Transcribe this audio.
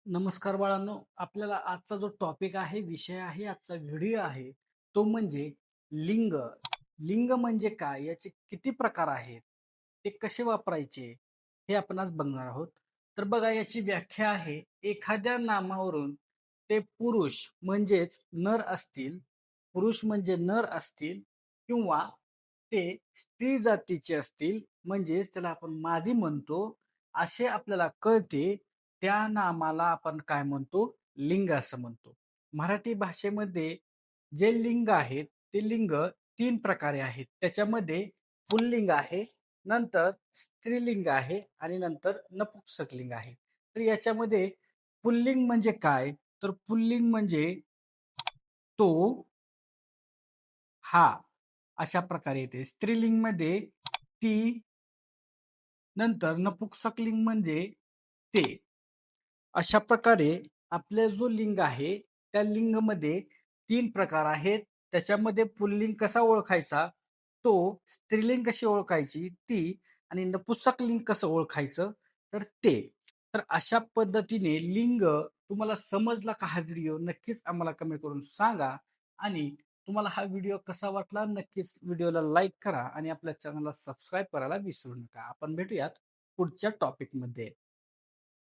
नमस्कार बाळांनो, आपल्याला आजचा जो टॉपिक आहे, विषय आहे, आजचा व्हिडिओ आहे, तो म्हणजे लिंग. लिंग म्हणजे काय? याचे किती प्रकार आहेत? ते कसे वापरायचे? हे आपण आज बघणार आहोत. तर बघा याची व्याख्या आहे, एखाद्या नामावरून ते पुरुष म्हणजे नर असतील किंवा ते स्त्री जातीचे असतील, म्हणजेच त्याला आपण मादी म्हणतो, असे आपल्याला कळते त्या नामाला आपण काय म्हणतो? लिंग असं म्हणतो. मराठी भाषेमध्ये जे लिंग आहेत, ते लिंग 3 प्रकारे आहेत. त्याच्यामध्ये पुल्लिंग आहे, नंतर स्त्रीलिंग आहे आणि नंतर नपुंसक लिंग आहे. तर याच्यामध्ये पुल्लिंग म्हणजे काय? तर पुल्लिंग म्हणजे तो, हा अशा प्रकारे येते. स्त्रीलिंगमध्ये ती, नंतर नपुंसक लिंग म्हणजे ते. अशा प्रकारे आपला जो लिंग आहे, त्या लिंगमध्ये 3 प्रकार आहेत. त्याच्यामध्ये पुल्लिंग कसा ओळखायचा, तो, स्त्रीलिंग कशी ओळखायची ती आणि नपुंसक लिंग कसं ओळखायचं, तर ते. तर अशा पद्धतीने लिंग तुम्हाला समजला का हा व्हिडिओ? नक्कीच आम्हाला कमेंट करून सांगा आणि तुम्हाला हा व्हिडिओ कसा वाटला? नक्कीच व्हिडिओला लाईक करा आणि आपल्या चॅनलला सबस्क्राईब करायला विसरू नका. आपण भेटूयात पुढच्या टॉपिकमध्ये.